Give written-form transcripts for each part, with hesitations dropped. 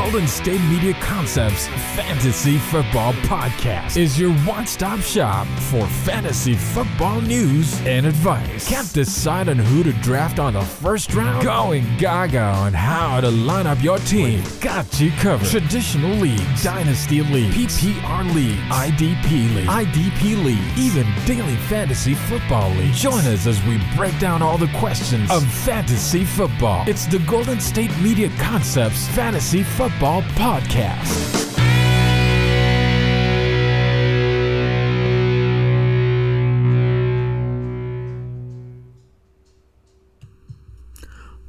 Golden State Media Concepts Fantasy Football Podcast is your one-stop shop for fantasy football news and advice. Can't decide on who to draft on the first round? Going gaga on how to line up your team. Got you covered. Traditional leagues, dynasty leagues, PPR leagues, IDP league, even daily fantasy football league. Join us as we break down all the questions of fantasy football. It's the Golden State Media Concepts Fantasy Football Podcast.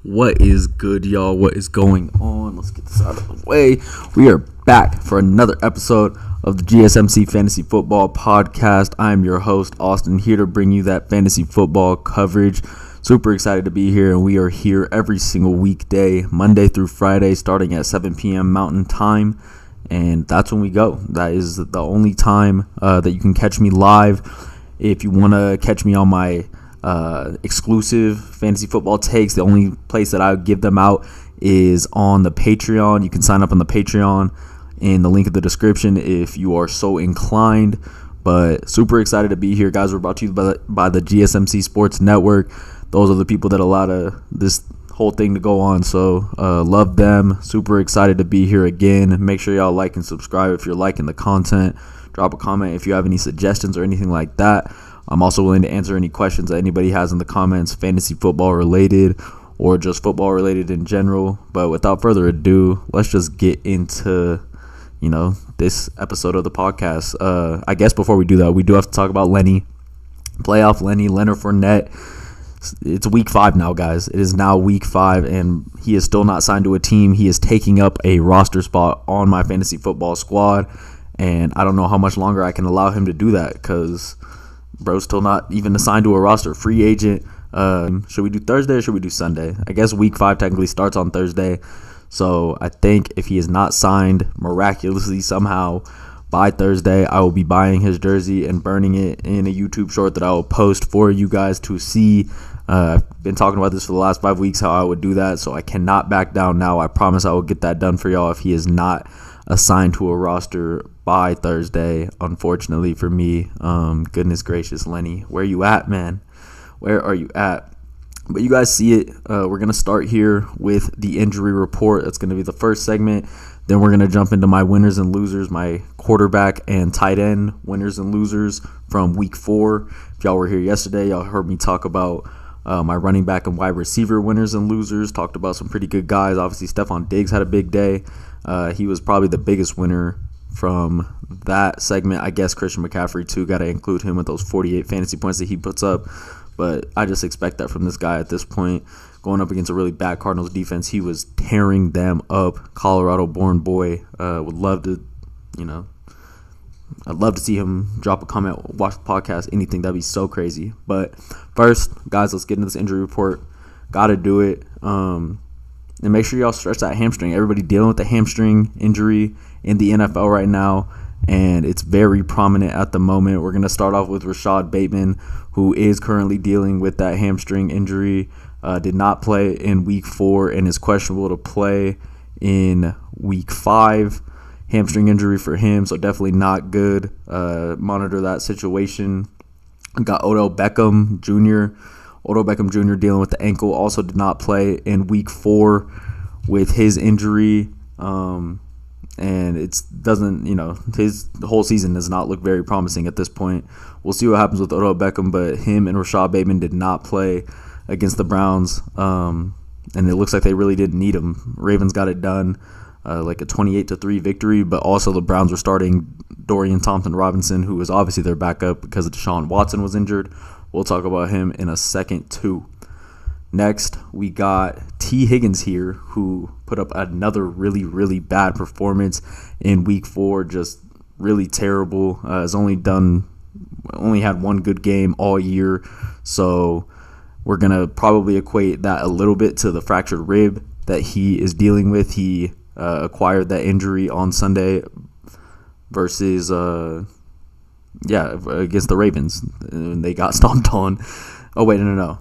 What is good, y'all? What is going on? Let's get this out of the way. We are back for another episode of the GSMC Fantasy Football Podcast. I'm your host, Austin, here to bring you that fantasy football coverage. Super excited to be here, and we are here every single weekday, Monday through Friday, starting at 7 p.m. Mountain Time, and that's when we go. That is the only time that you can catch me live. If you want to catch me on my exclusive fantasy football takes, the only place that I give them out is on the Patreon. You can sign up on the Patreon in the link in the description if you are so inclined. But super excited to be here, guys. We're brought to you by the GSMC Sports Network. Those are the people that allowed this whole thing to go on. So love them. Super excited to be here again. Make sure y'all like and subscribe if you're liking the content. Drop a comment if you have any suggestions or anything like that. I'm also willing to answer any questions that anybody has in the comments, fantasy football related or just football related in general. But without further ado, let's just get into, this episode of the podcast. I guess before we do that, we do have to talk about Lenny. Playoff Lenny, Leonard Fournette. It's week 5 now, guys. It is now week 5, and he is still not signed to a team. He is taking up a roster spot on my fantasy football squad, and I don't know how much longer I can allow him to do that because bro's still not even assigned to a roster. Free agent. Should we do Thursday or should we do Sunday? I guess week 5 technically starts on Thursday, so I think if he is not signed miraculously somehow by Thursday, I will be buying his jersey and burning it in a YouTube short that I will post for you guys to see. I've been talking about this for the last 5 weeks, how I would do that, so I cannot back down now. I promise I will get that done for y'all if he is not assigned to a roster by Thursday, unfortunately for me. Goodness gracious, Lenny, where you at, man? Where are you at? But you guys see it. We're going to start here with the injury report. That's going to be the first segment. Then we're going to jump into my winners and losers, my quarterback and tight end winners and losers from week 4. If y'all were here yesterday, y'all heard me talk about my running back and wide receiver winners and losers. Talked about some pretty good guys. Obviously, Stephon Diggs had a big day. He was probably the biggest winner from that segment. I guess Christian McCaffrey, too. Got to include him with those 48 fantasy points that he puts up. But I just expect that from this guy at this point. Going up against a really bad Cardinals defense, he was tearing them up. Colorado-born boy. Would love to, I'd love to see him drop a comment, watch the podcast, anything. That'd be so crazy. But first, guys, let's get into this injury report. Got to do it. And make sure y'all stretch that hamstring. Everybody dealing with the hamstring injury in the NFL right now, and it's very prominent at the moment. We're going to start off with Rashad Bateman, who is currently dealing with that hamstring injury. Did not play in week 4 and is questionable to play in week 5. Hamstring injury for him, so definitely not good. Monitor that situation. Got Odell Beckham Jr. Dealing with the ankle, also did not play in week 4 with his injury. And it doesn't, his whole season does not look very promising at this point. We'll see what happens with Odell Beckham, but him and Rashad Bateman did not play against the Browns. And it looks like they really didn't need him. Ravens got it done, like a 28-3 victory, but also the Browns were starting Dorian Thompson-Robinson, who was obviously their backup because Deshaun Watson was injured. We'll talk about him in a second, too. Next, we got T. Higgins here, who put up another really, really bad performance in week 4. Just really terrible. Has only had one good game all year. So we're going to probably equate that a little bit to the fractured rib that he is dealing with. He acquired that injury on Sunday versus against the Ravens, and they got stomped on. Oh wait, no.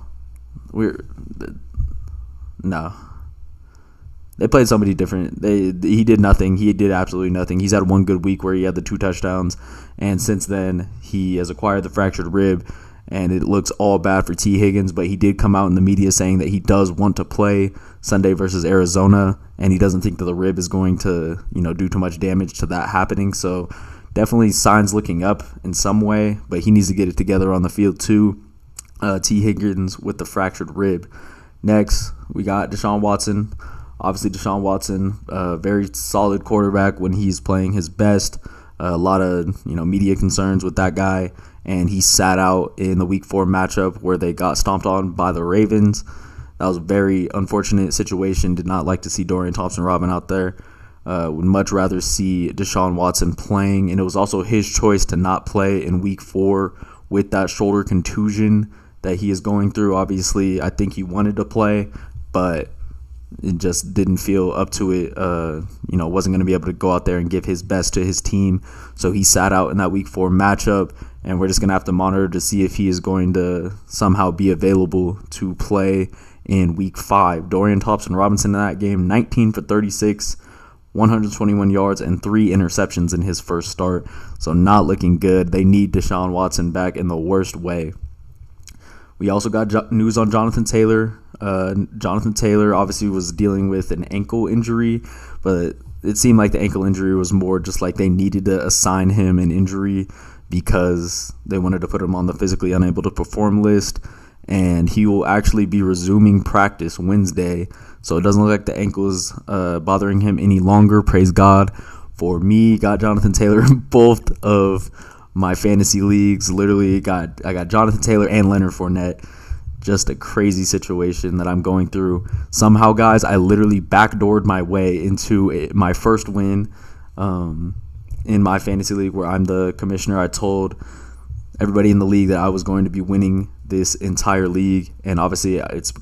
They played somebody different. He did nothing. He did absolutely nothing. He's had one good week where he had the 2 touchdowns, and since then he has acquired the fractured rib, and it looks all bad for T. Higgins. But he did come out in the media saying that he does want to play Sunday versus Arizona, and he doesn't think that the rib is going to do too much damage to that happening. So definitely signs looking up in some way, but he needs to get it together on the field too. T. Higgins with the fractured rib. Next, we got Deshaun Watson. Obviously, Deshaun Watson, very solid quarterback when he's playing his best. A lot of media concerns with that guy, and he sat out in the Week 4 matchup where they got stomped on by the Ravens. That was a very unfortunate situation. Did not like to see Dorian Thompson-Robin out there. Would much rather see Deshaun Watson playing, and it was also his choice to not play in Week 4 with that shoulder contusion that he is going through. Obviously, I think he wanted to play, but it just didn't feel up to it. Wasn't going to be able to go out there and give his best to his team. So he sat out in that Week 4 matchup, and we're just going to have to monitor to see if he is going to somehow be available to play in Week 5. Dorian Thompson-Robinson in that game, 19 for 36, 121 yards, and 3 interceptions in his first start. So not looking good. They need Deshaun Watson back in the worst way. We also got news on Jonathan Taylor. Jonathan Taylor obviously was dealing with an ankle injury, but it seemed like the ankle injury was more just like they needed to assign him an injury because they wanted to put him on the physically unable to perform list, and he will actually be resuming practice Wednesday, so it doesn't look like the ankle is bothering him any longer. Praise God. For me, got Jonathan Taylor in both of my fantasy leagues. Literally I got Jonathan Taylor and Leonard Fournette. Just a crazy situation that I'm going through. Somehow, guys, I literally backdoored my way into my first win in my fantasy league where I'm the commissioner. I told everybody in the league that I was going to be winning this entire league, and obviously it's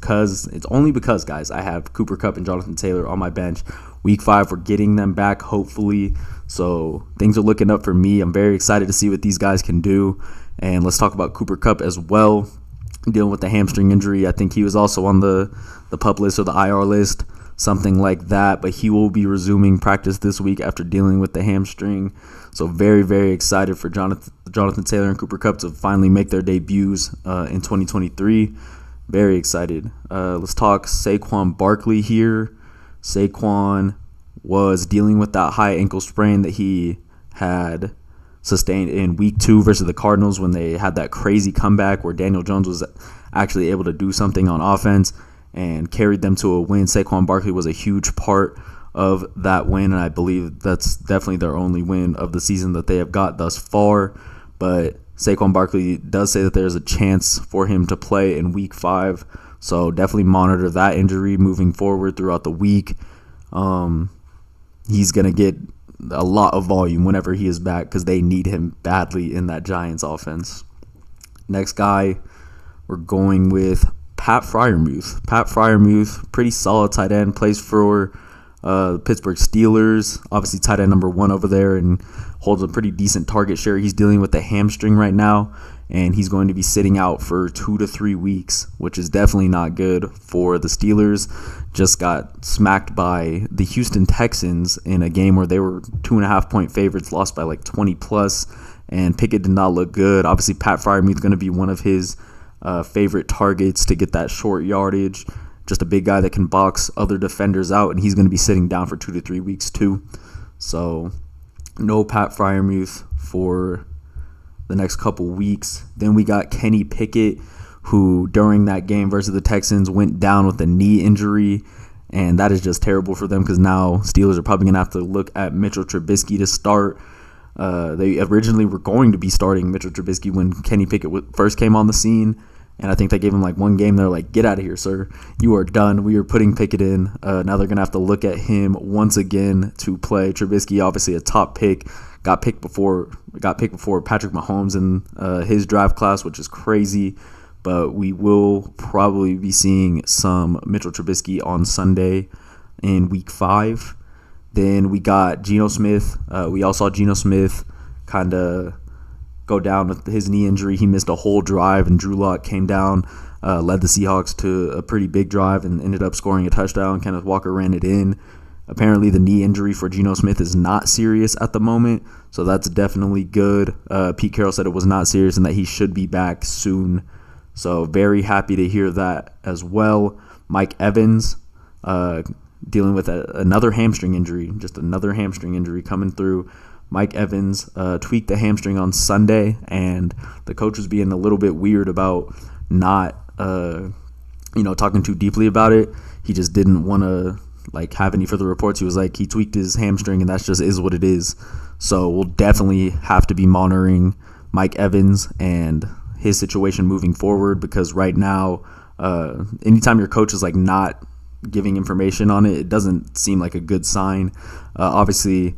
only because, guys, I have Cooper Kupp and Jonathan Taylor on my bench. Week 5, we're getting them back, hopefully. So things are looking up for me. I'm very excited to see what these guys can do. And let's talk about Cooper Kupp as well, dealing with the hamstring injury. I think he was also on the PUP list or the IR list, something like that. But he will be resuming practice this week after dealing with the hamstring. So very, very excited for Jonathan Taylor and Cooper Kupp to finally make their debuts in 2023. Very excited. Let's talk Saquon Barkley here. Saquon was dealing with that high ankle sprain that he had sustained in Week 2 versus the Cardinals when they had that crazy comeback where Daniel Jones was actually able to do something on offense and carried them to a win. Saquon Barkley was a huge part of that win, and I believe that's definitely their only win of the season that they have got thus far. But Saquon Barkley does say that there's a chance for him to play in Week 5, so definitely monitor that injury moving forward throughout the week. He's going to get a lot of volume whenever he is back because they need him badly in that Giants offense. Next guy, we're going with Pat Freiermuth. Pat Freiermuth, pretty solid tight end, plays for the Pittsburgh Steelers. Obviously tight end number 1 over there and holds a pretty decent target share. He's dealing with a hamstring right now, and he's going to be sitting out for 2 to 3 weeks, which is definitely not good for the Steelers. Just got smacked by the Houston Texans in a game where they were 2.5-point favorites, lost by like 20 plus, and Pickett did not look good. Obviously, Pat Freiermuth is going to be one of his favorite targets to get that short yardage. Just a big guy that can box other defenders out, and he's going to be sitting down for 2 to 3 weeks too. So no Pat Freiermuth for the next couple weeks. Then we got Kenny Pickett, who during that game versus the Texans went down with a knee injury, and that is just terrible for them because now Steelers are probably going to have to look at Mitchell Trubisky to start. They originally were going to be starting Mitchell Trubisky when Kenny Pickett first came on the scene, and I think they gave him like one game. They're like, get out of here, sir. You are done. We are putting Pickett in. Now they're going to have to look at him once again to play. Trubisky, obviously a top pick, got picked before Patrick Mahomes in his draft class, which is crazy. But we will probably be seeing some Mitchell Trubisky on Sunday in Week 5. Then we got Geno Smith. We all saw Geno Smith kind of go down with his knee injury. He missed a whole drive, and Drew Lock came down led the Seahawks to a pretty big drive and ended up scoring a touchdown. Kenneth Walker ran it in. Apparently, the knee injury for Geno Smith is not serious at the moment, so that's definitely good. Pete Carroll said it was not serious and that he should be back soon. So very happy to hear that as well. Mike Evans dealing with another hamstring injury, just another hamstring injury coming through. Mike Evans tweaked the hamstring on Sunday, and the coach was being a little bit weird about not, talking too deeply about it. He just didn't want to have any further reports. He was like, he tweaked his hamstring, and that's just is what it is. So we'll definitely have to be monitoring Mike Evans and his situation moving forward, because right now, anytime your coach is not giving information on it, it doesn't seem like a good sign. Obviously,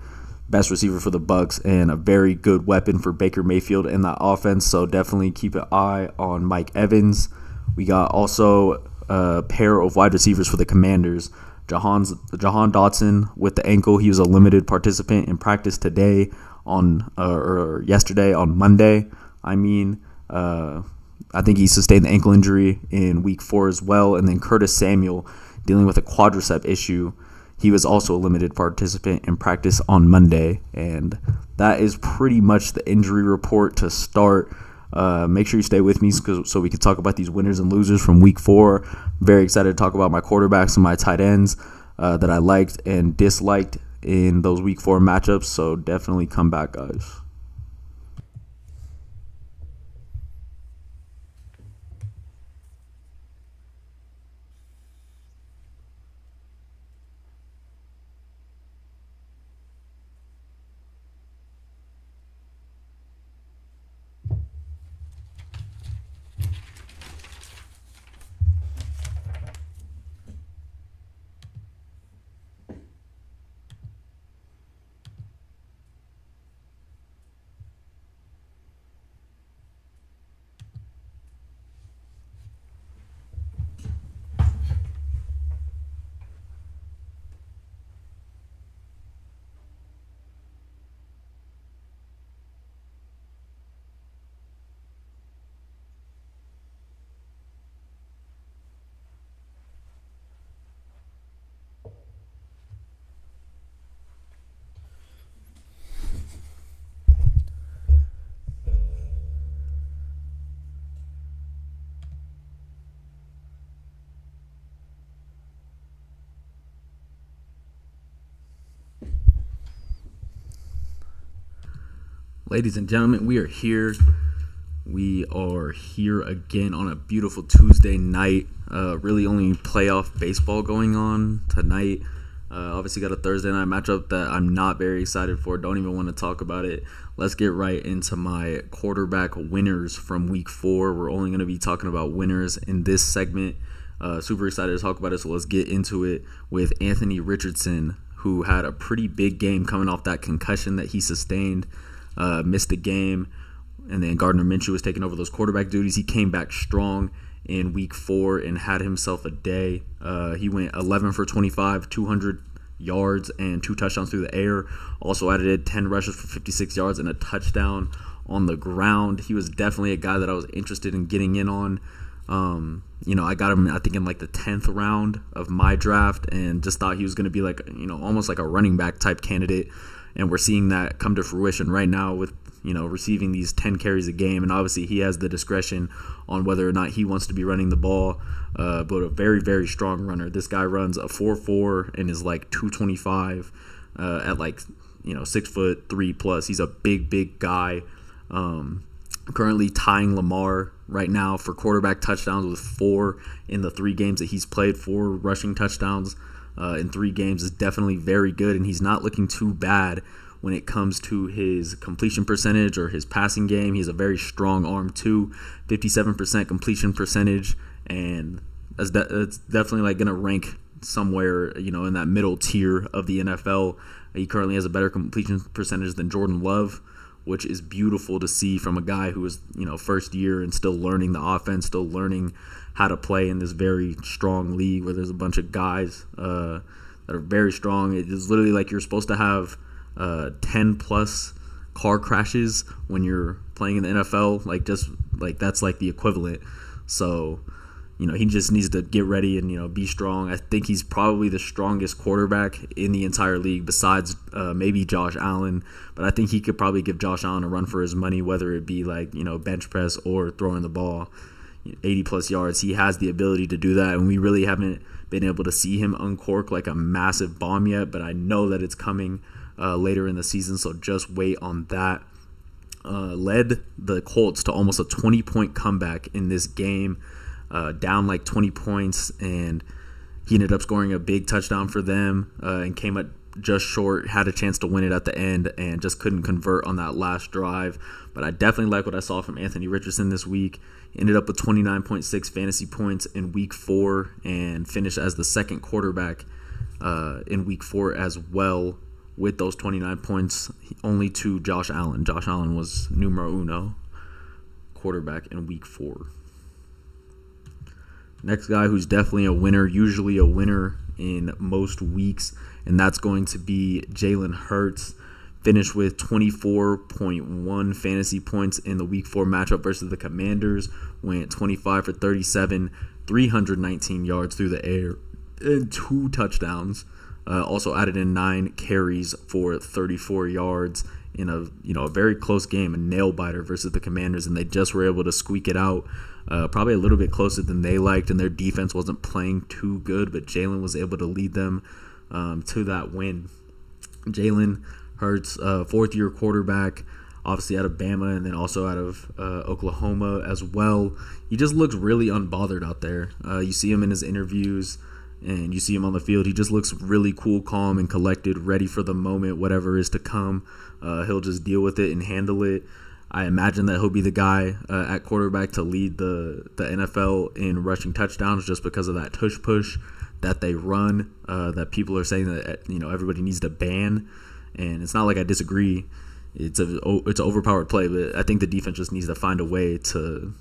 best receiver for the Bucs and a very good weapon for Baker Mayfield in that offense. So definitely keep an eye on Mike Evans. We got also a pair of wide receivers for the Commanders. Jahan Dotson with the ankle. He was a limited participant in practice today or yesterday on Monday. I think he sustained the ankle injury in week 4 as well. And then Curtis Samuel dealing with a quadricep issue. He was also a limited participant in practice on Monday. And that is pretty much the injury report to start. Make sure you stay with me so we can talk about these winners and losers from week 4. Very excited to talk about my quarterbacks and my tight ends that I liked and disliked in those week 4 matchups. So definitely come back, guys. Ladies and gentlemen, we are here. We are here again on a beautiful Tuesday night. Really only playoff baseball going on tonight. Obviously got a Thursday night matchup that I'm not very excited for. Don't even want to talk about it. Let's get right into my quarterback winners from week 4. We're only going to be talking about winners in this segment. Super excited to talk about it, so let's get into it with Anthony Richardson, who had a pretty big game coming off that concussion that he sustained. Missed the game, and then Gardner Minshew was taking over those quarterback duties. He came back strong in week 4 and had himself a day. He went 11 for 25, 200 yards and 2 touchdowns through the air. Also added 10 rushes for 56 yards and a touchdown on the ground. He was definitely a guy that I was interested in getting in on. I got him, I think, in the 10th round of my draft, and just thought he was going to be almost like a running back type candidate. And we're seeing that come to fruition right now with, receiving these 10 carries a game. And obviously he has the discretion on whether or not he wants to be running the ball. But a very, very strong runner. This guy runs a 4.4 and is 225 at 6'3" plus. He's a big guy. Currently tying Lamar right now for quarterback touchdowns with 4 in the 3 games that he's played. 4 rushing touchdowns in 3 games is definitely very good, and he's not looking too bad when it comes to his completion percentage or his passing game. He has a very strong arm too, 57% completion percentage, and it's definitely going to rank somewhere in that middle tier of the NFL. He currently has a better completion percentage than Jordan Love, which is beautiful to see from a guy who is first year and still learning the offense, still learning how to play in this very strong league where there's a bunch of guys that are very strong. It is literally like you're supposed to have 10 plus car crashes when you're playing in the NFL. That's the equivalent. So he just needs to get ready and, be strong. I think he's probably the strongest quarterback in the entire league besides maybe Josh Allen. But I think he could probably give Josh Allen a run for his money, whether it be like, bench press or throwing the ball 80-plus yards. He has the ability to do that, and we really haven't been able to see him uncork like a massive bomb yet. But I know that it's coming later in the season, so just wait on that. Led the Colts to almost a 20-point comeback in this game. Down like 20 points, and he ended up scoring a big touchdown for them and came up just short, had a chance to win it at the end, and just couldn't convert on that last drive. But I definitely like what I saw from Anthony Richardson this week. Ended up with 29.6 fantasy points in Week 4 and finished as the second quarterback in Week 4 as well with those 29 points, only to Josh Allen. Josh Allen was numero uno quarterback in Week 4. Next guy who's definitely a winner, usually a winner in most weeks, and that's going to be Jalen Hurts. Finished with 24.1 fantasy points in the Week 4 matchup versus the Commanders. Went 25 for 37, 319 yards through the air, and 2 touchdowns. Also added in 9 carries for 34 yards in a very close game, a nail biter versus the Commanders, and they just were able to squeak it out. Probably a little bit closer than they liked, and their defense wasn't playing too good, but Jalen was able to lead them to that win. Jalen Hurts, fourth-year quarterback, obviously out of Bama and then also out of Oklahoma as well. He just looks really unbothered out there. You see him in his interviews, and you see him on the field. He just looks really cool, calm, and collected, ready for the moment, whatever is to come. He'll just deal with it and handle it. I imagine that he'll be the guy at quarterback to lead the NFL in rushing touchdowns just because of that tush push that they run, that people are saying that everybody needs to ban. And it's not like I disagree. It's an overpowered play, but I think the defense just needs to find a way to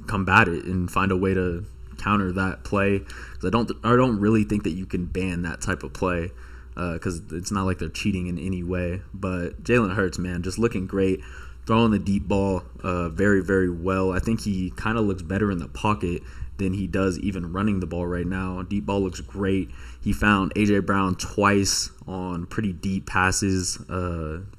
combat it and find a way to counter that play. Because I don't really think that you can ban that type of play. Because it's not like they're cheating in any way. But Jalen Hurts, man, just looking great. Throwing the deep ball very, very well. I think he kind of looks better in the pocket than he does even running the ball right now. Deep ball looks great. He found A.J. Brown twice on pretty deep passes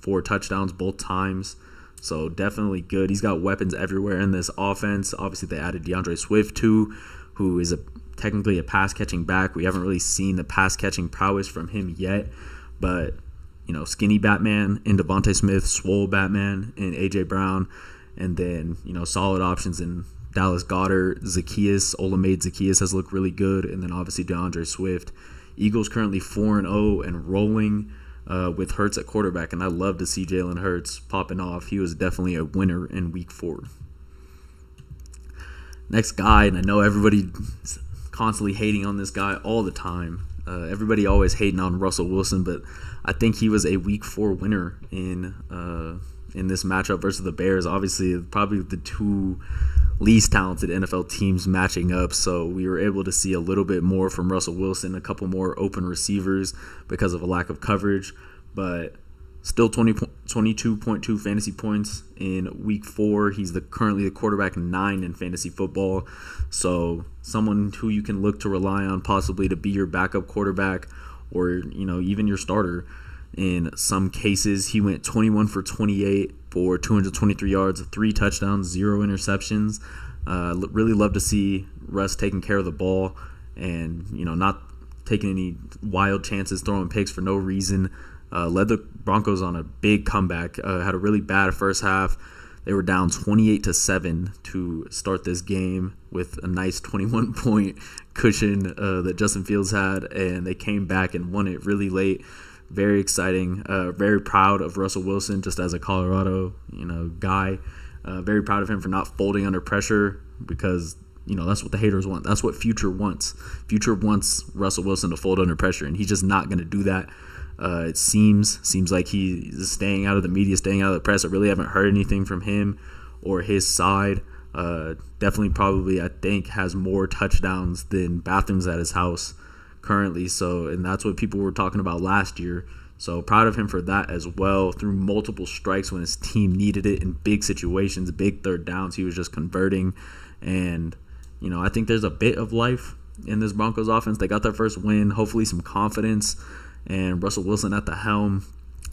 for touchdowns both times. So definitely good. He's got weapons everywhere in this offense. Obviously, they added DeAndre Swift, too, who is technically a pass-catching back. We haven't really seen the pass-catching prowess from him yet. But, skinny Batman and Devontae Smith, swole Batman and A.J. Brown. And then, solid options in Dallas Goedert, Olamide Zaccheaus has looked really good. And then, obviously, DeAndre Swift. Eagles currently 4-0 and rolling with Hurts at quarterback. And I love to see Jalen Hurts popping off. He was definitely a winner in Week 4. Next guy, and I know everybody's constantly hating on this guy all the time. Everybody always hating on Russell Wilson, but I think he was a Week 4 winner in this matchup versus the Bears. Obviously, probably the two least talented NFL teams matching up, so we were able to see a little bit more from Russell Wilson, a couple more open receivers because of a lack of coverage, but still 22.2 fantasy points in Week 4. He's currently the quarterback 9 in fantasy football. So someone who you can look to rely on possibly to be your backup quarterback or, even your starter. In some cases, he went 21 for 28 for 223 yards, 3 touchdowns, 0 interceptions. Really love to see Russ taking care of the ball and, not taking any wild chances, throwing picks for no reason. Led the Broncos on a big comeback. Had a really bad first half. They were down 28-7 to start this game with a nice 21-point cushion that Justin Fields had, and they came back and won it really late. Very exciting. Very proud of Russell Wilson, just as a Colorado, guy. Very proud of him for not folding under pressure because, that's what the haters want. That's what Future wants. Future wants Russell Wilson to fold under pressure, and he's just not going to do that. It seems like he is staying out of the media, staying out of the press. I really haven't heard anything from him or his side. Definitely probably, I think, has more touchdowns than bathrooms at his house currently. And that's what people were talking about last year. So proud of him for that as well. Threw multiple strikes when his team needed it in big situations, big third downs. He was just converting. And, I think there's a bit of life in this Broncos offense. They got their first win, hopefully some confidence. And Russell Wilson at the helm.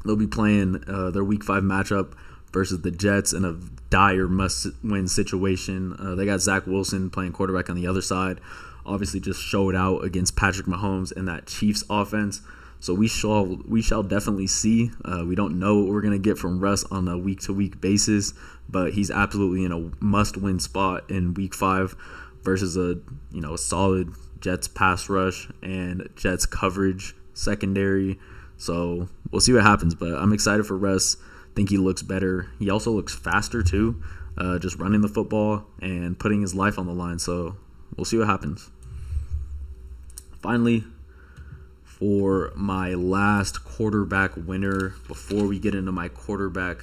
They'll be playing their Week 5 matchup versus the Jets in a dire must-win situation. They got Zach Wilson playing quarterback on the other side. Obviously just showed out against Patrick Mahomes and that Chiefs offense. So we shall definitely see. We don't know what we're going to get from Russ on a week-to-week basis, but he's absolutely in a must-win spot in Week 5 versus a solid Jets pass rush and Jets coverage secondary. So we'll see what happens, but I'm excited for Russ. Think he looks better. He also looks faster too, just running the football and putting his life on the line. So we'll see what happens. Finally, for my last quarterback winner before we get into my quarterback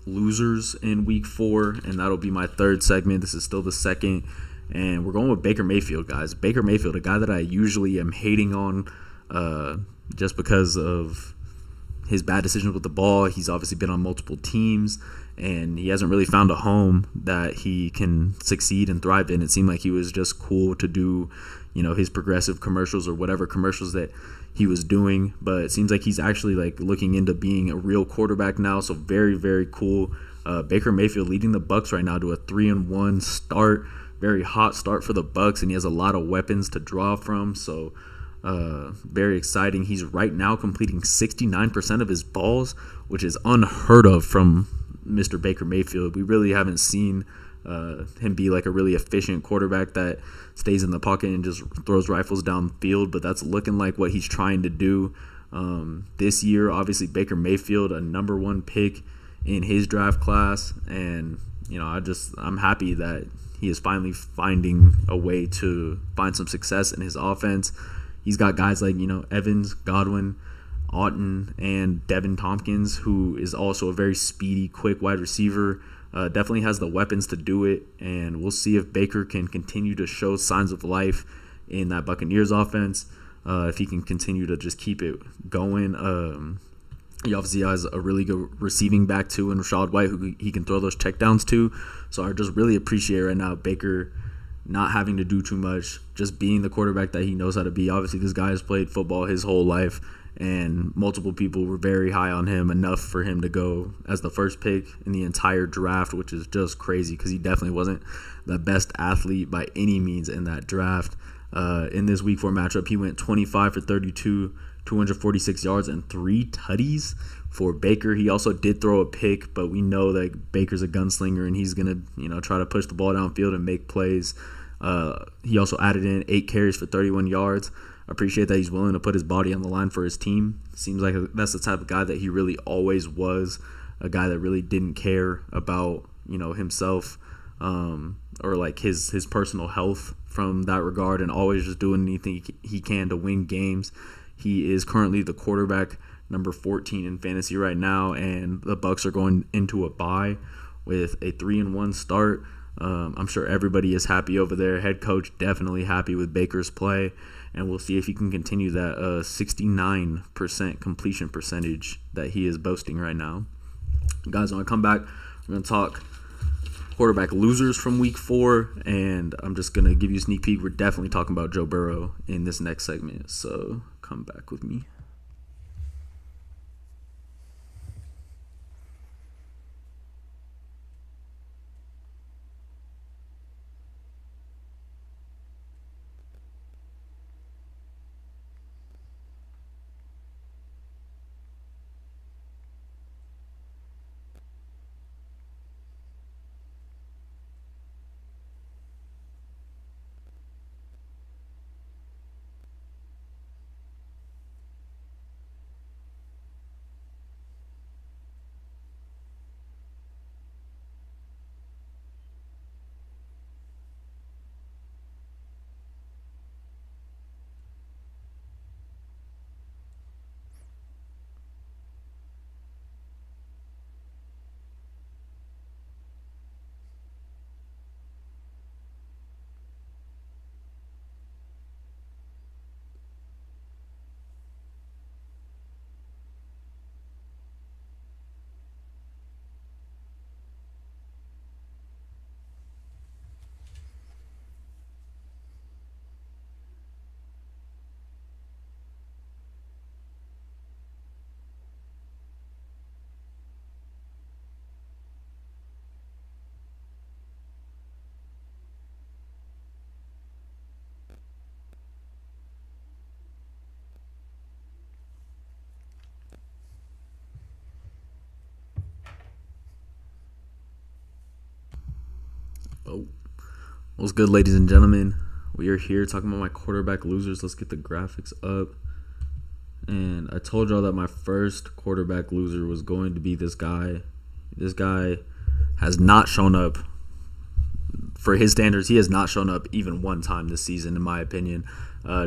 losers in Week 4, and that'll be my third segment. This is still the second, and we're going with Baker Mayfield, guys. Baker Mayfield, a guy that I usually am hating on just because of his bad decisions with the ball. He's obviously been on multiple teams, and he hasn't really found a home that he can succeed and thrive in. It seemed like he was just cool to do, his progressive commercials or whatever commercials that he was doing. But it seems like he's actually looking into being a real quarterback now. So very, very cool. Baker Mayfield leading the Bucs right now to a 3-1 start. Very hot start for the Bucs, and he has a lot of weapons to draw from. So very exciting. He's right now completing 69% of his balls, which is unheard of from Mr. Baker Mayfield. We really haven't seen him be a really efficient quarterback that stays in the pocket and just throws rifles downfield, but that's looking like what he's trying to do this year. Obviously, Baker Mayfield, a number 1 pick in his draft class, and I'm happy that he is finally finding a way to find some success in his offense. He's got guys like, Evans, Godwin, Auten, and Devin Tompkins, who is also a very speedy, quick wide receiver. Definitely has the weapons to do it, and we'll see if Baker can continue to show signs of life in that Buccaneers offense, if he can continue to just keep it going. He obviously has a really good receiving back, too, in Rachaad White, who he can throw those checkdowns to. So I just really appreciate right now Baker not having to do too much, just being the quarterback that he knows how to be. Obviously, this guy has played football his whole life, and multiple people were very high on him, enough for him to go as the first pick in the entire draft, which is just crazy because he definitely wasn't the best athlete by any means in that draft. In this Week 4 matchup, he went 25 for 32, 246 yards, and 3 tutties for Baker. He also did throw a pick, but we know that Baker's a gunslinger, and he's going to try to push the ball downfield and make plays. He also added in 8 carries for 31 yards. I appreciate that he's willing to put his body on the line for his team. Seems like that's the type of guy that he really always was, a guy that really didn't care about himself or his personal health from that regard, and always just doing anything he can to win games. He is currently the quarterback number 14 in fantasy right now, and the Bucs are going into a bye with a 3-1 start. I'm sure everybody is happy over there. Head coach definitely happy with Baker's play, and we'll see if he can continue that 69% completion percentage that he is boasting right now. Guys, when I come back, we're going to talk quarterback losers from Week 4, and I'm just going to give you a sneak peek. We're definitely talking about Joe Burrow in this next segment, so come back with me. What's good, ladies and gentlemen? We are here talking about my quarterback losers. Let's get the graphics up. And I told y'all that my first quarterback loser was going to be this guy. This guy has not shown up. For his standards, he has not shown up even one time this season, in my opinion.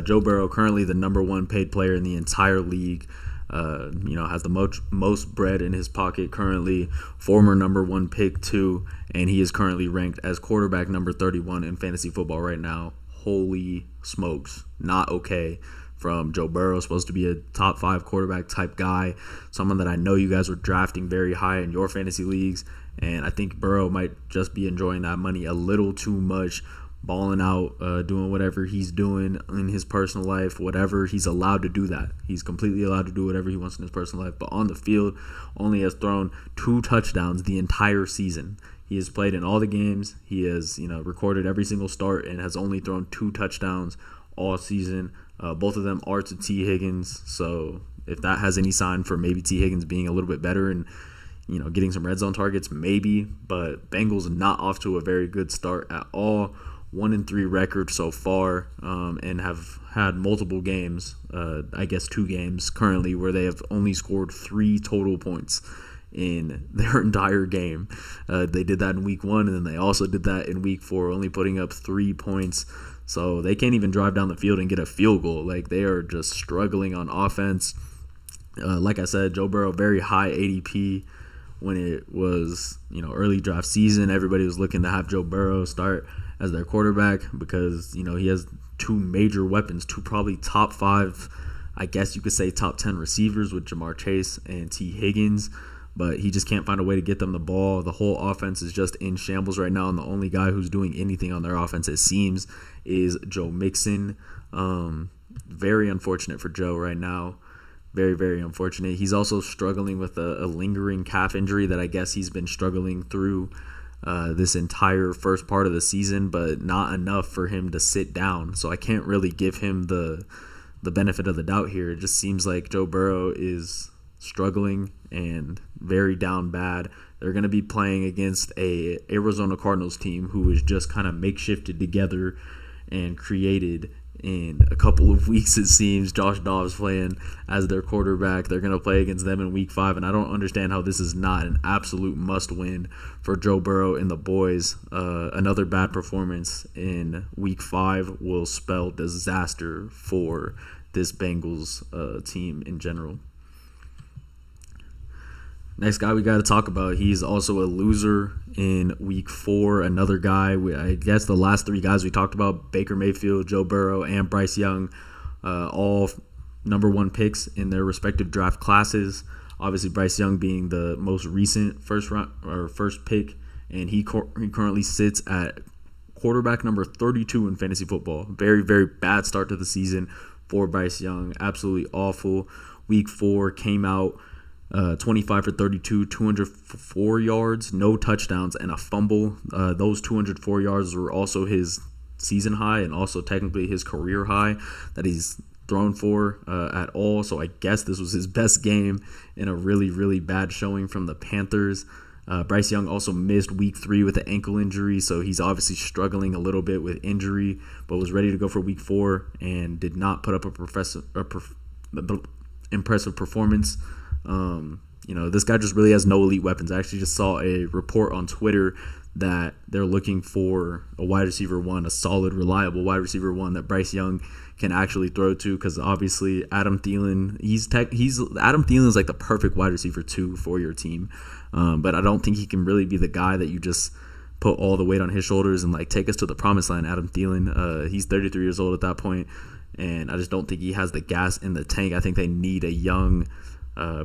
Joe Burrow, currently the number one paid player in the entire league. Has the most bread in his pocket currently, former number one pick too, and he is currently ranked as quarterback number 31 in fantasy football right now. Holy smokes, not okay from Joe Burrow. Supposed to be a top 5 quarterback type guy, someone that I know you guys were drafting very high in your fantasy leagues, and I think Burrow might just be enjoying that money a little too much, balling out, doing whatever he's doing in his personal life, whatever. He's allowed to do that. He's completely allowed to do whatever he wants in his personal life. But on the field, only has thrown 2 touchdowns the entire season. He has played in all the games. He has, recorded every single start and has only thrown 2 touchdowns all season. Both of them are to T. Higgins. So if that has any sign for maybe T. Higgins being a little bit better and getting some red zone targets, maybe. But Bengals not off to a very good start at all. 1-3 record so far, and have had multiple games, 2 games currently, where they have only scored 3 total points in their entire game. They did that in week 1, and then they also did that in week 4, only putting up 3 points. So they can't even drive down the field and get a field goal. Like, they are just struggling on offense. Like I said, Joe Burrow, very high ADP. When it was, early draft season, everybody was looking to have Joe Burrow start as their quarterback because, he has 2 major weapons, 2 probably top 5, I guess you could say top 10 receivers with Jamar Chase and T. Higgins, but he just can't find a way to get them the ball. The whole offense is just in shambles right now, and the only guy who's doing anything on their offense, it seems, is Joe Mixon. Very unfortunate for Joe right now. Very, very unfortunate. He's also struggling with a lingering calf injury that I guess he's been struggling through this entire first part of the season, but not enough for him to sit down. So I can't really give him the benefit of the doubt here. It just seems like Joe Burrow is struggling and very down bad. They're going to be playing against a Arizona Cardinals team who is just kind of makeshifted together and created in a couple of weeks, it seems. Josh Dobbs playing as their quarterback. They're going to play against them in week 5, and I don't understand how this is not an absolute must-win for Joe Burrow and the boys. Another bad performance in week 5 will spell disaster for this Bengals team in general. Next guy we got to talk about, he's also a loser in week 4. Another guy, I guess the last 3 guys we talked about, Baker Mayfield, Joe Burrow, and Bryce Young, all number 1 picks in their respective draft classes. Obviously, Bryce Young being the most recent first pick, and he currently sits at quarterback number 32 in fantasy football. Very, very bad start to the season for Bryce Young. Absolutely awful. Week 4 came out 25 for 32, 204 yards, no touchdowns, and a fumble. Those 204 yards were also his season high and also technically his career high that he's thrown for at all. So I guess this was his best game in a really, really bad showing from the Panthers. Bryce Young also missed week 3 with an ankle injury, so he's obviously struggling a little bit with injury, but was ready to go for week 4 and did not put up impressive performance. This guy just really has no elite weapons. I actually just saw a report on Twitter that they're looking for a wide receiver 1, a solid, reliable wide receiver 1 that Bryce Young can actually throw to, because obviously Adam Thielen, Adam Thielen is like the perfect wide receiver 2 for your team, but I don't think he can really be the guy that you just put all the weight on his shoulders and like take us to the promised land. Adam Thielen, he's 33 years old at that point, and I just don't think he has the gas in the tank. I think they need a young,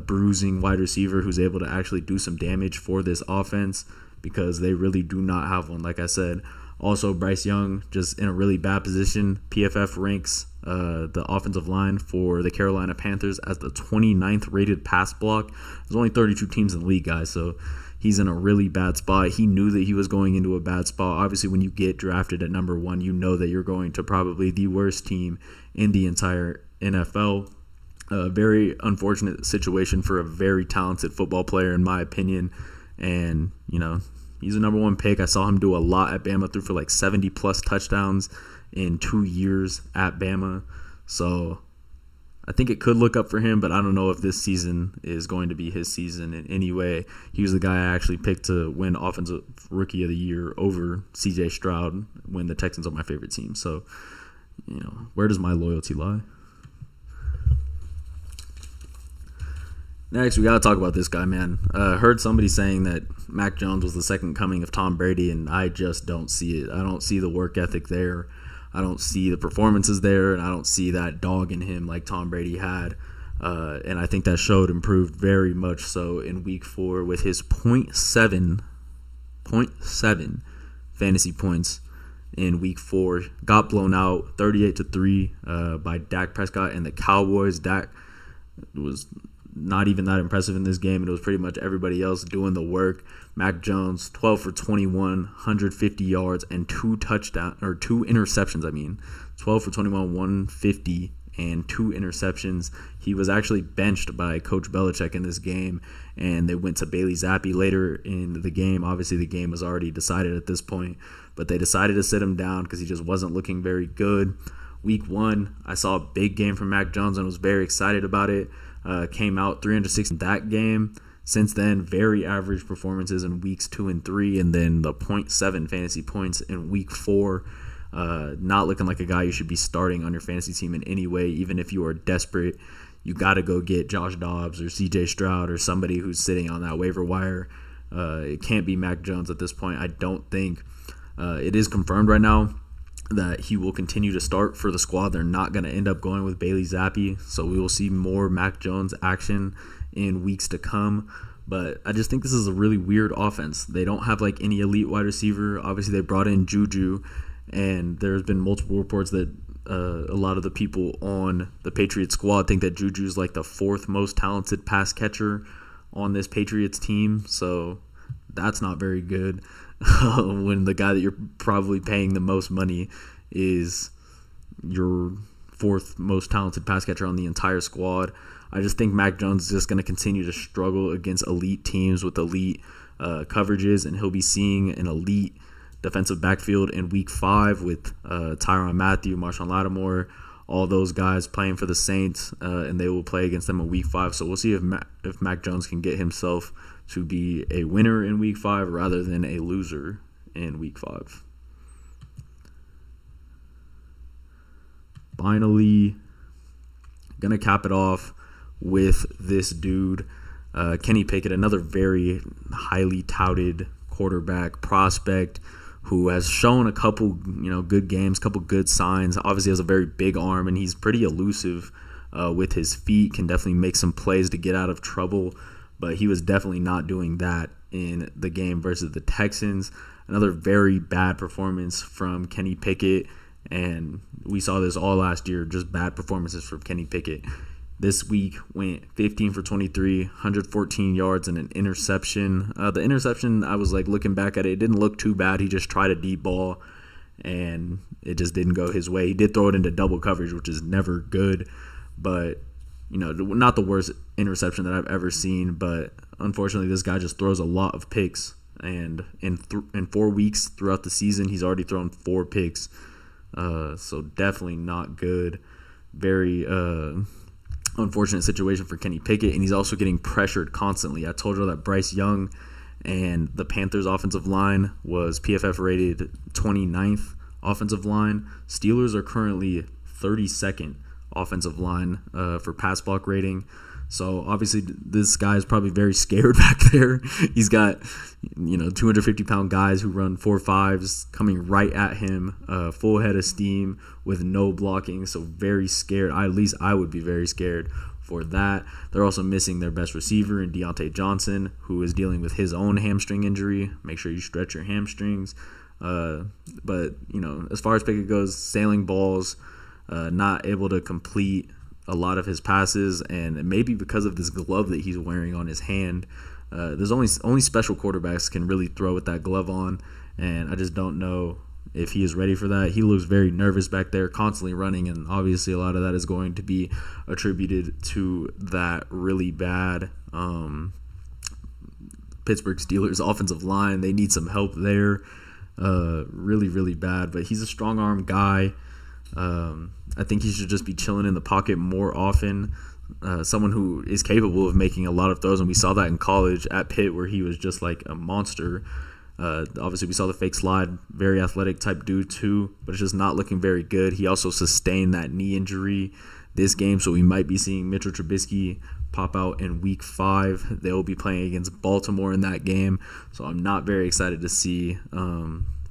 bruising wide receiver who's able to actually do some damage for this offense, because they really do not have one, like I said. Also, Bryce Young just in a really bad position. PFF ranks the offensive line for the Carolina Panthers as the 29th rated pass block. There's only 32 teams in the league, guys, so he's in a really bad spot. He knew that he was going into a bad spot. Obviously, when you get drafted at number 1, you know that you're going to probably the worst team in the entire NFL. A very unfortunate situation for a very talented football player, in my opinion. And, He's a number one pick. I saw him do a lot at Bama, threw for like 70-plus touchdowns in 2 years at Bama. So I think it could look up for him, but I don't know if this season is going to be his season in any way. He was the guy I actually picked to win Offensive Rookie of the Year over C.J. Stroud when the Texans are my favorite team. So, where does my loyalty lie? Next, we got to talk about this guy, man. Heard somebody saying that Mac Jones was the second coming of Tom Brady, and I just don't see it. I don't see the work ethic there. I don't see the performances there, and I don't see that dog in him like Tom Brady had. And I think that showed improved very much so in Week 4 with his 0.7 fantasy points in Week 4. Got blown out 38-3 by Dak Prescott and the Cowboys. Dak was not even that impressive in this game. It was pretty much everybody else doing the work. Mac Jones, 12 for 21, 150 yards, and 2 interceptions. 12 for 21, 150, and 2 interceptions. He was actually benched by Coach Belichick in this game, and they went to Bailey Zappi later in the game. Obviously, the game was already decided at this point, but they decided to sit him down because he just wasn't looking very good. Week 1, I saw a big game from Mac Jones and was very excited about it. Came out 306 in that game. Since then, very average performances in weeks 2 and 3, and then the 0.7 fantasy points in Week 4. Not looking like a guy you should be starting on your fantasy team in any way. Even if you are desperate, you got to go get Josh Dobbs or C.J. Stroud or somebody who's sitting on that waiver wire. It can't be Mac Jones at this point. I don't think it is confirmed right now that he will continue to start for the squad. They're not going to end up going with Bailey Zappi, so we will see more Mac Jones action in weeks to come. But I just think this is a really weird offense. They don't have like any elite wide receiver. Obviously, they brought in Juju, and there's been multiple reports that a lot of the people on the Patriots squad think that Juju is like the 4th most talented pass catcher on this Patriots team. So that's not very good. When the guy that you're probably paying the most money is your 4th most talented pass catcher on the entire squad. I just think Mac Jones is just going to continue to struggle against elite teams with elite coverages, and he'll be seeing an elite defensive backfield in Week 5 with Tyrann Mathieu, Marshawn Lattimore, all those guys playing for the Saints, and they will play against them in Week 5. So we'll see if Mac Jones can get himself to be a winner in Week 5 rather than a loser in Week 5. Finally, going to cap it off with this dude, Kenny Pickett, another very highly touted quarterback prospect who has shown a couple, good games, couple good signs. Obviously has a very big arm, and he's pretty elusive with his feet, can definitely make some plays to get out of trouble. But he was definitely not doing that in the game versus the Texans. Another very bad performance from Kenny Pickett, and we saw this all last year, just bad performances from Kenny Pickett. This week went 15 for 23, 114 yards, and an interception. The interception, I was like looking back at it, it didn't look too bad. He just tried a deep ball, and it just didn't go his way. He did throw it into double coverage, which is never good, but not the worst interception that I've ever seen, but unfortunately this guy just throws a lot of picks, and in 4 weeks throughout the season, he's already thrown 4 picks, so definitely not good. Very unfortunate situation for Kenny Pickett, and he's also getting pressured constantly. I told you that Bryce Young and the Panthers offensive line was PFF rated 29th offensive line. Steelers are currently 32nd offensive line for pass block rating. So obviously this guy is probably very scared back there. He's got 250-pound guys who run 4.5s coming right at him, full head of steam with no blocking. So very scared. At least I would be very scared for that. They're also missing their best receiver in Deontay Johnson, who is dealing with his own hamstring injury. Make sure you stretch your hamstrings. But as far as Pickett goes, sailing balls, not able to complete a lot of his passes, and maybe because of this glove that he's wearing on his hand. There's only special quarterbacks can really throw with that glove on, and I just don't know if he is ready for that. He looks very nervous back there, constantly running, and obviously a lot of that is going to be attributed to that really bad Pittsburgh Steelers offensive line. They need some help there, really, really bad. But he's a strong arm guy. I think he should just be chilling in the pocket more often. Someone who is capable of making a lot of throws, and we saw that in college at Pitt where he was just like a monster. Obviously, we saw the fake slide, very athletic type dude too, but it's just not looking very good. He also sustained that knee injury this game, so we might be seeing Mitchell Trubisky pop out in Week 5. They will be playing against Baltimore in that game, so I'm not very excited to see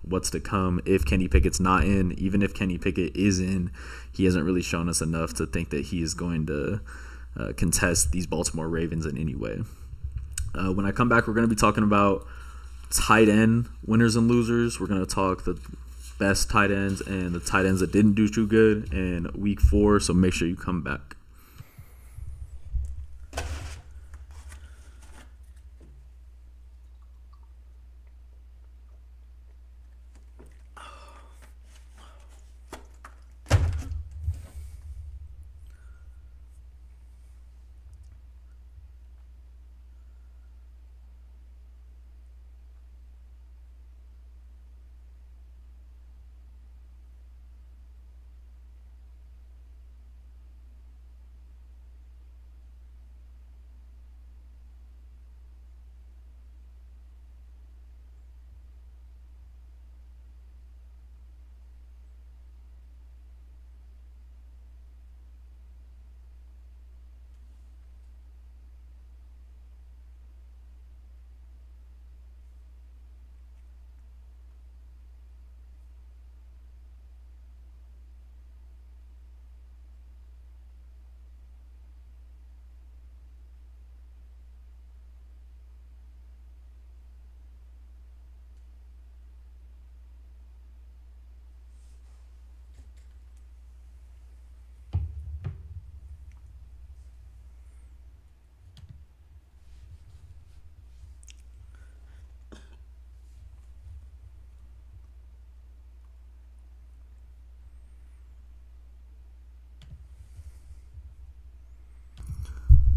what's to come if Kenny Pickett's not in. Even if Kenny Pickett is in, he hasn't really shown us enough to think that he is going to contest these Baltimore Ravens in any way. When I come back, we're going to be talking about tight end winners and losers. We're going to talk the best tight ends and the tight ends that didn't do too good in Week 4, so make sure you come back.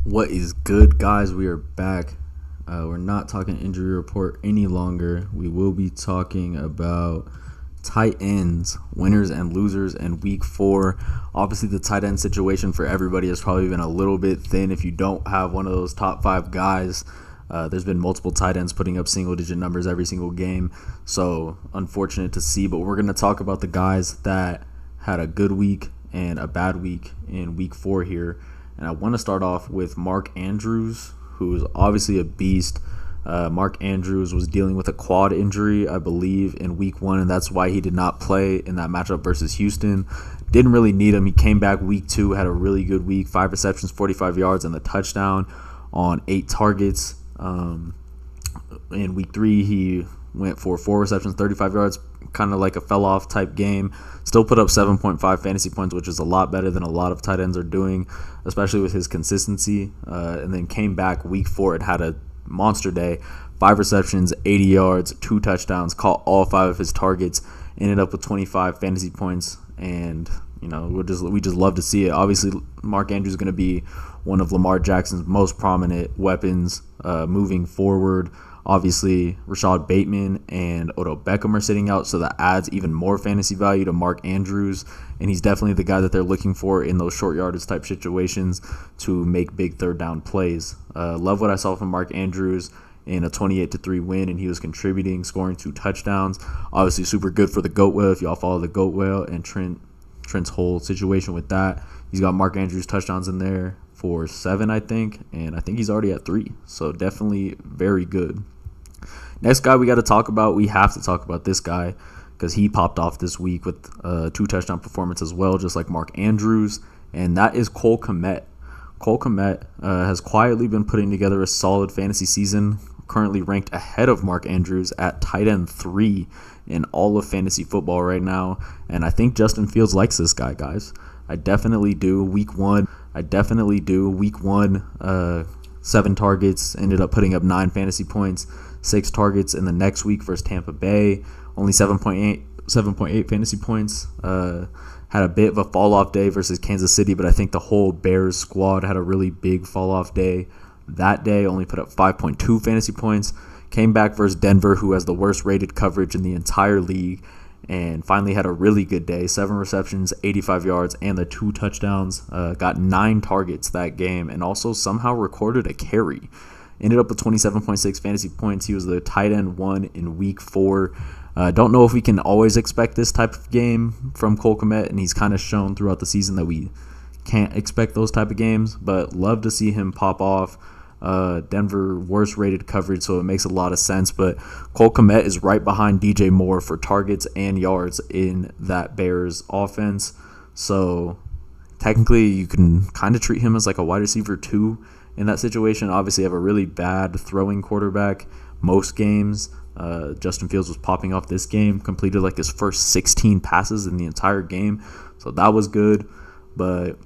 What is good, guys? We are back. We're not talking injury report any longer. We will be talking about tight ends, winners and losers in Week 4. Obviously, the tight end situation for everybody has probably been a little bit thin. If you don't have one of those top 5 guys, there's been multiple tight ends putting up single-digit numbers every single game. So, unfortunate to see. But we're going to talk about the guys that had a good week and a bad week in Week 4 here. And I want to start off with Mark Andrews, who is obviously a beast. Mark Andrews was dealing with a quad injury, I believe, in Week 1, and that's why he did not play in that matchup versus Houston. Didn't really need him. He came back Week 2, had a really good week, 5 receptions, 45 yards, and the touchdown on 8 targets. In Week 3, he went for 4 receptions, 35 yards, kind of like a fell-off type game. Still put up 7.5 fantasy points, which is a lot better than a lot of tight ends are doing, especially with his consistency. And then came back Week 4 and had a monster day. 5 receptions, 80 yards, 2 touchdowns, caught all 5 of his targets, ended up with 25 fantasy points. And, you know, we just love to see it. Obviously, Mark Andrews is going to be one of Lamar Jackson's most prominent weapons moving forward. Obviously, Rashad Bateman and Odell Beckham are sitting out, so that adds even more fantasy value to Mark Andrews, and he's definitely the guy that they're looking for in those short yardage type situations to make big third down plays. Love what I saw from Mark Andrews in a 28-3 win, and he was contributing, scoring 2 touchdowns. Obviously, super good for the Goat Whale if y'all follow the Goat Whale and Trent's whole situation with that. He's got Mark Andrews touchdowns in there for 7, I think, and I think he's already at 3, so definitely very good. Next guy we have to talk about this guy because he popped off this week with a 2 touchdown performance as well, just like Mark Andrews, and that is Cole Kmet. Cole Kmet has quietly been putting together a solid fantasy season, currently ranked ahead of Mark Andrews at tight end 3 in all of fantasy football right now, and I think Justin Fields likes this guy, guys. I definitely do. Week 1, 7 targets, ended up putting up 9 fantasy points, 6 targets in the next week versus Tampa Bay, only 7.8 fantasy points. Had a bit of a fall-off day versus Kansas City, but I think the whole Bears squad had a really big fall-off day. That day only put up 5.2 fantasy points. came back versus Denver, who has the worst rated coverage in the entire league, and finally had a really good day. 7 receptions, 85 yards, and the 2 touchdowns. Got 9 targets that game, and also somehow recorded a carry. Ended up with 27.6 fantasy points. He was the tight end 1 in week 4. Don't know if we can always expect this type of game from Cole Kmet, and he's kind of shown throughout the season that we can't expect those type of games, but love to see him pop off. Denver worst rated coverage, so it makes a lot of sense, but Cole Kmet is right behind DJ Moore for targets and yards in that Bears offense, so technically you can kind of treat him as like a wide receiver 2 in that situation. Obviously have a really bad throwing quarterback most games. Justin Fields was popping off this game, completed like his first 16 passes in the entire game, so that was good, but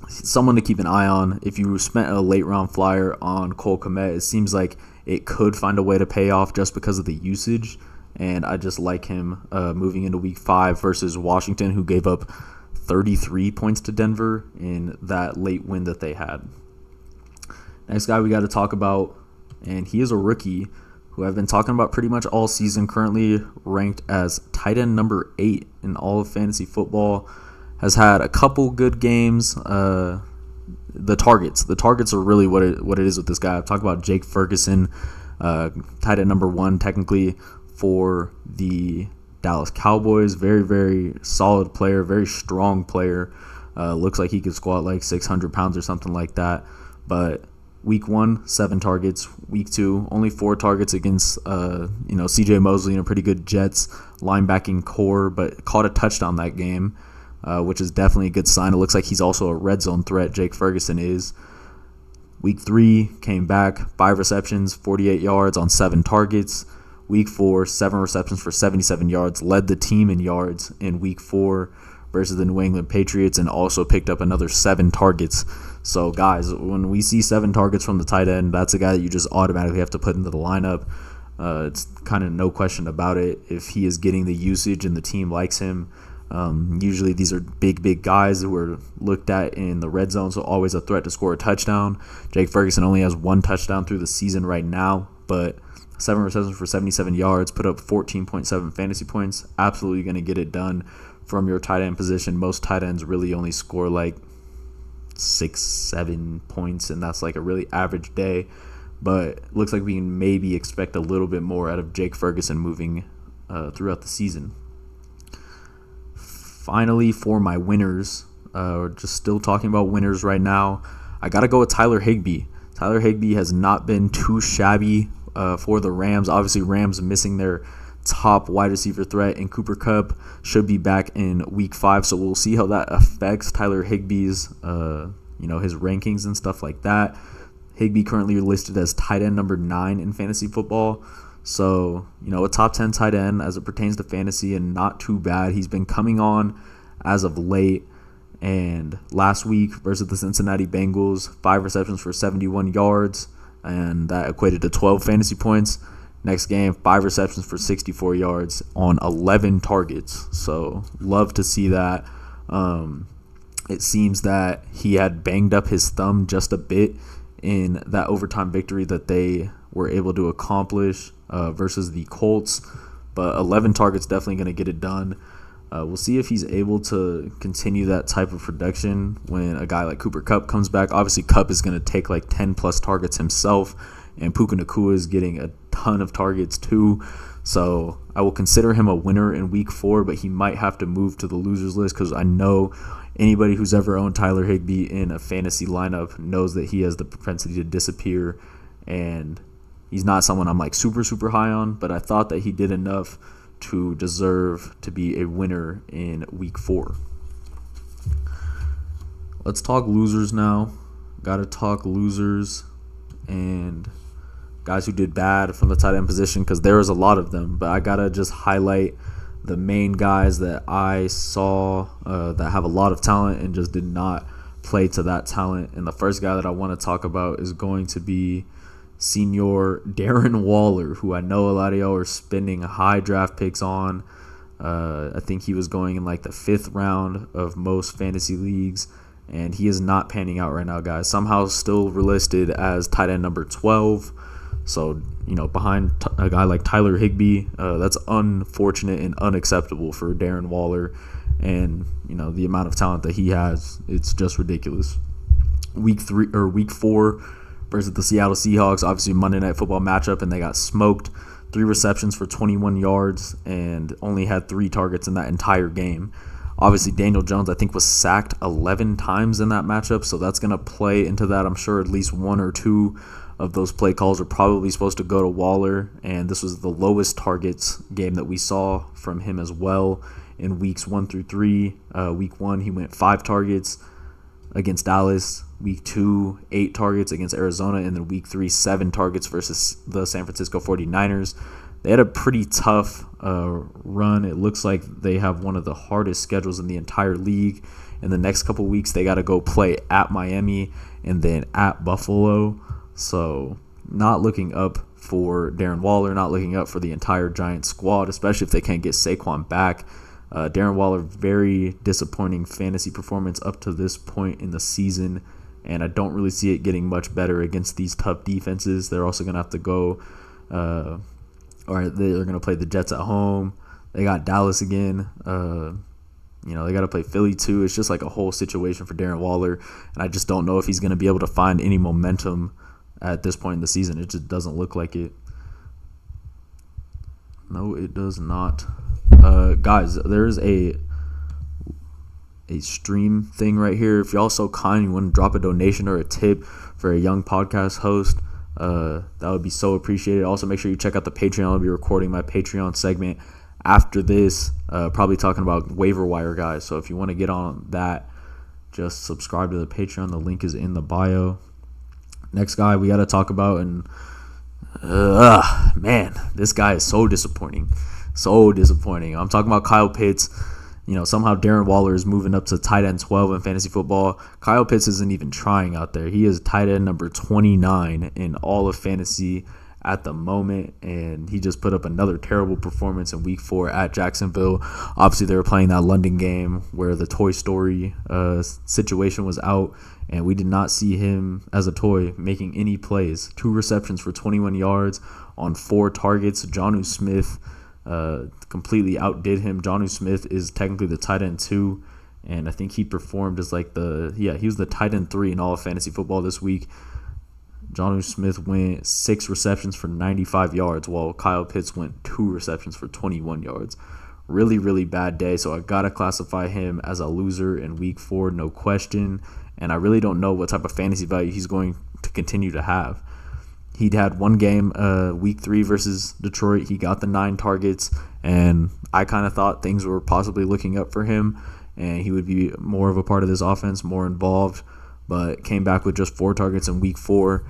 someone to keep an eye on. If you spent a late round flyer on Cole Kmet, it seems like it could find a way to pay off just because of the usage, and I just like him moving into week 5 versus Washington, who gave up 33 points to Denver in that late win that they had. Next guy we got to talk about, and he is a rookie who I've been talking about pretty much all season, currently ranked as tight end number 8 in all of fantasy football. Has had a couple good games. The targets are really what it is with this guy. I've talked about Jake Ferguson, tight end number 1 technically for the Dallas Cowboys. Very, very solid player, very strong player. Looks like he could squat like 600 pounds or something like that. But week 1, 7 targets. Week 2, only 4 targets against CJ Mosley and a pretty good Jets linebacking core, but caught a touchdown that game. Which is definitely a good sign. It looks like he's also a red zone threat, Jake Ferguson is. Week 3, came back, 5 receptions, 48 yards on 7 targets. Week 4, 7 receptions for 77 yards, led the team in yards in Week 4 versus the New England Patriots, and also picked up another 7 targets. So, guys, when we see 7 targets from the tight end, that's a guy that you just automatically have to put into the lineup. It's kind of no question about it. If he is getting the usage and the team likes him, usually these are big guys who are looked at in the red zone, so always a threat to score a touchdown. Jake Ferguson only has 1 touchdown through the season right now, but 7 receptions for 77 yards, put up 14.7 fantasy points. Absolutely going to get it done from your tight end position. Most tight ends really only score like 6-7 points, and that's like a really average day, but it looks like we can maybe expect a little bit more out of Jake Ferguson moving throughout the season. Finally, for my winners, just still talking about winners right now, I got to go with Tyler Higbee. Tyler Higbee has not been too shabby for the Rams. Obviously, Rams missing their top wide receiver threat in Cooper Kupp, should be back in week 5, so we'll see how that affects Tyler Higbee's, his rankings and stuff like that. Higbee currently listed as tight end number 9 in fantasy football. So, a top 10 tight end as it pertains to fantasy, and not too bad. He's been coming on as of late, and last week versus the Cincinnati Bengals, 5 receptions for 71 yards, and that equated to 12 fantasy points. Next game, 5 receptions for 64 yards on 11 targets. So, love to see that. It seems that he had banged up his thumb just a bit in that overtime victory that they were able to accomplish versus the Colts, but 11 targets definitely going to get it done. We'll see if he's able to continue that type of production when a guy like Cooper Kupp comes back. Obviously, Kupp is going to take like 10 plus targets himself, and Puka Nacua is getting a ton of targets too. So I will consider him a winner in week 4, but he might have to move to the losers list, because I know anybody who's ever owned Tyler Higbee in a fantasy lineup knows that he has the propensity to disappear, and he's not someone I'm like super high on, but I thought that he did enough to deserve to be a winner in week 4. Let's talk losers now. Got to talk losers and guys who did bad from the tight end position, because there was a lot of them, but I got to just highlight the main guys that I saw that have a lot of talent and just did not play to that talent. And the first guy that I want to talk about is going to be Senior Darren Waller, who I know a lot of y'all are spending high draft picks on. I think he was going in like the 5th round of most fantasy leagues, and he is not panning out right now, guys. Somehow still listed as tight end number 12. So, behind a guy like Tyler Higbee, that's unfortunate and unacceptable for Darren Waller. And, the amount of talent that he has, it's just ridiculous. Week 4 versus the Seattle Seahawks, obviously Monday Night Football matchup, and they got smoked. 3 receptions for 21 yards and only had 3 targets in that entire game. Obviously, Daniel Jones, I think, was sacked 11 times in that matchup, so that's going to play into that. I'm sure at least 1 or 2 of those play calls are probably supposed to go to Waller, and this was the lowest targets game that we saw from him as well in weeks 1 through 3. Week 1, he went 5 targets against Dallas. Week 2, 8 targets against Arizona. And then week 3, 7 targets versus the San Francisco 49ers. They had a pretty tough run. It looks like they have one of the hardest schedules in the entire league. In the next couple weeks, they got to go play at Miami and then at Buffalo. So not looking up for Darren Waller, not looking up for the entire Giants squad, especially if they can't get Saquon back. Darren Waller, very disappointing fantasy performance up to this point in the season, and I don't really see it getting much better against these tough defenses. They're also going to have to go, or they're going to play the Jets at home. They got Dallas again. They got to play Philly too. It's just like a whole situation for Darren Waller, and I just don't know if he's going to be able to find any momentum at this point in the season. It just doesn't look like it. No, it does not. Guys, there's a stream thing right here. If y'all so kind, you want to drop a donation or a tip for a young podcast host, that would be so appreciated. Also, make sure you check out the Patreon. I'll be recording my Patreon segment after this, probably talking about waiver wire guys. So if you want to get on that, just subscribe to the Patreon. The link is in the bio. Next guy we got to talk about, and man, this guy is so disappointing. So disappointing. I'm talking about Kyle Pitts. Somehow Darren Waller is moving up to tight end 12 in fantasy football. Kyle Pitts isn't even trying out there. He is tight end number 29 in all of fantasy at the moment, and he just put up another terrible performance in week 4 at Jacksonville. Obviously, they were playing that London game where the Toy Story situation was out, and we did not see him as a toy making any plays. 2 receptions for 21 yards on 4 targets. Jonnu Smith completely outdid him. Jonnu Smith is technically the tight end 2, and I think he performed as he was the tight end 3 in all of fantasy football this week. Jonnu Smith went 6 receptions for 95 yards, while Kyle Pitts went 2 receptions for 21 yards. Really, really bad day, so I got to classify him as a loser in week 4, no question, and I really don't know what type of fantasy value he's going to continue to have. He'd had one game, week 3 versus Detroit. He got the 9 targets, and I kind of thought things were possibly looking up for him, and he would be more of a part of this offense, more involved, but came back with just 4 targets in week 4.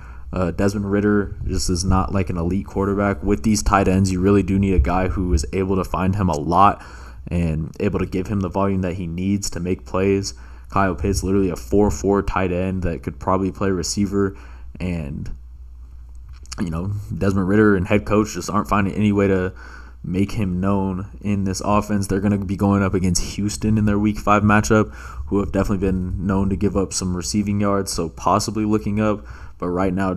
Desmond Ridder just is not like an elite quarterback. With these tight ends, you really do need a guy who is able to find him a lot and able to give him the volume that he needs to make plays. Kyle Pitts, literally a 4-4 tight end that could probably play receiver, and Desmond Ridder and head coach just aren't finding any way to make him known in this offense. They're going to be going up against Houston in their week 5 matchup, who have definitely been known to give up some receiving yards, so possibly looking up. But right now,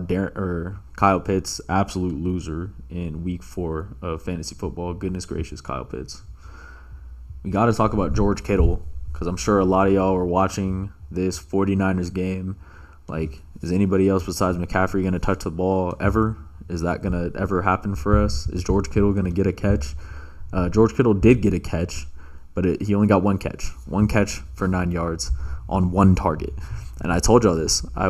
Kyle Pitts, absolute loser in week 4 of fantasy football. Goodness gracious, Kyle Pitts. We got to talk about George Kittle, because I'm sure a lot of y'all were watching this 49ers game. Is anybody else besides McCaffrey going to touch the ball ever? Is that going to ever happen for us? Is George Kittle going to get a catch? George Kittle did get a catch, but he only got 1 catch. 1 catch for 9 yards on 1 target. And I told y'all this. I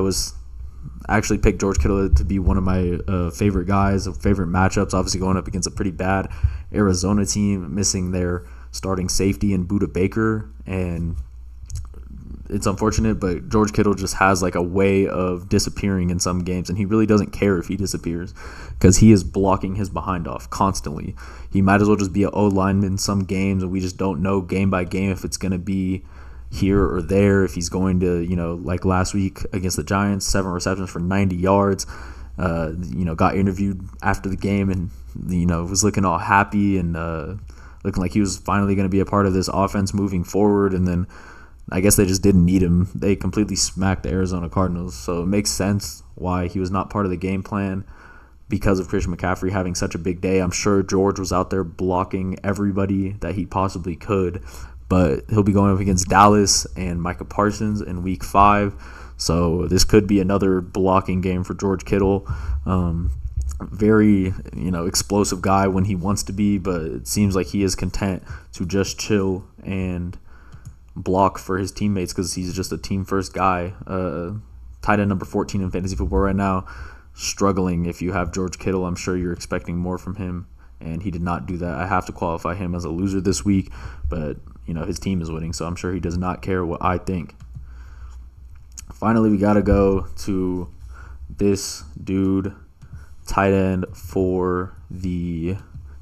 actually picked George Kittle to be one of my favorite guys, favorite matchups, obviously going up against a pretty bad Arizona team, missing their starting safety in Budda Baker, and it's unfortunate, but George Kittle just has a way of disappearing in some games, and he really doesn't care if he disappears because he is blocking his behind off constantly. He might as well just be an O-lineman some games, and we just don't know game by game if it's going to be here or there, if he's going to, like last week against the Giants, 7 receptions for 90 yards, got interviewed after the game and, was looking all happy and looking like he was finally going to be a part of this offense moving forward, and then I guess they just didn't need him. They completely smacked the Arizona Cardinals, so it makes sense why he was not part of the game plan. because of Christian McCaffrey having such a big day. I'm sure George was out there blocking everybody that he possibly could, but he'll be going up against Dallas and Micah Parsons in week 5. So this could be another blocking game for George Kittle. Very, explosive guy when he wants to be, but it seems like he is content to just chill and block for his teammates because he's just a team-first guy. Tight end number 14 in fantasy football right now, struggling. If you have George Kittle, I'm sure you're expecting more from him, and he did not do that. I have to qualify him as a loser this week, but his team is winning, so I'm sure he does not care what I think. Finally, we got to go to this dude, tight end for the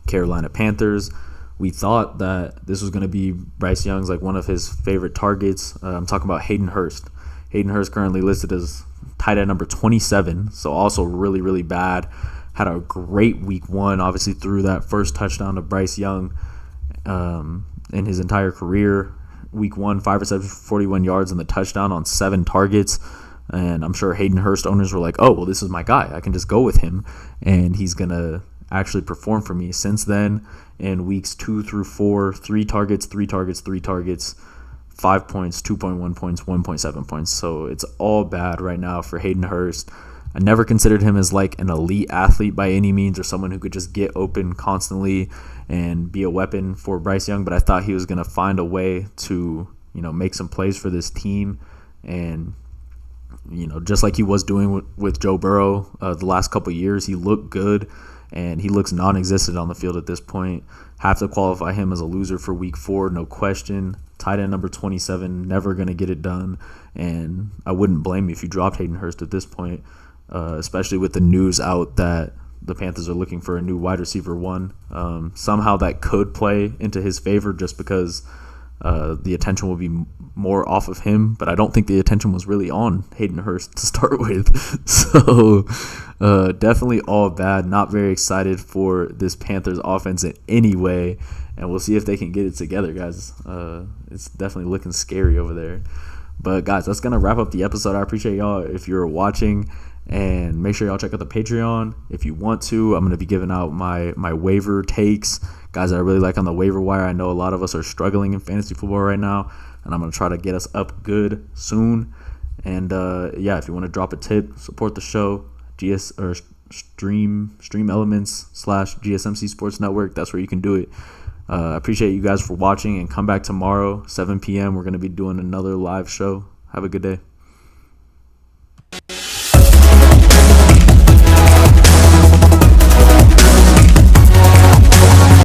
Carolina Panthers. We thought that this was going to be Bryce Young's one of his favorite targets. I'm talking about Hayden Hurst. Hayden Hurst currently listed as tight end number 27, so also really, really bad. Had a great week 1, obviously threw that first touchdown to Bryce Young in his entire career. Week 1, 5 receptions, 41 yards, and the touchdown on 7 targets. And I'm sure Hayden Hurst owners were like, oh, well, this is my guy. I can just go with him, and he's going to actually perform for me. Since then, in weeks 2 through 4, 3 targets, 3 targets, 3 targets, 5 points, 2.1 points, 1.7 points. So it's all bad right now for Hayden Hurst. I never considered him as an elite athlete by any means, or someone who could just get open constantly and be a weapon for Bryce Young, but I thought he was going to find a way to, make some plays for this team. And, just like he was doing with Joe Burrow the last couple of years, he looked good, and he looks non-existent on the field at this point. Have to qualify him as a loser for week 4, no question. Tight end number 27, never going to get it done, and I wouldn't blame you if you dropped Hayden Hurst at this point, especially with the news out that the Panthers are looking for a new wide receiver 1. Somehow that could play into his favor just because the attention will be more off of him, but I don't think the attention was really on Hayden Hurst to start with. So definitely all bad. Not very excited for this Panthers offense in any way, and we'll see if they can get it together, guys. It's definitely looking scary over there. But guys, that's going to wrap up the episode. I appreciate y'all if you're watching, and make sure y'all check out the Patreon if you want to. I'm going to be giving out my waiver takes, guys that I really like on the waiver wire. I know a lot of us are struggling in fantasy football right now, and I'm going to try to get us up good soon. And if you want to drop a tip, support the show, Stream Elements / GSMC Sports Network. That's where you can do it. I appreciate you guys for watching, and come back tomorrow, 7 p.m. We're going to be doing another live show. Have a good day.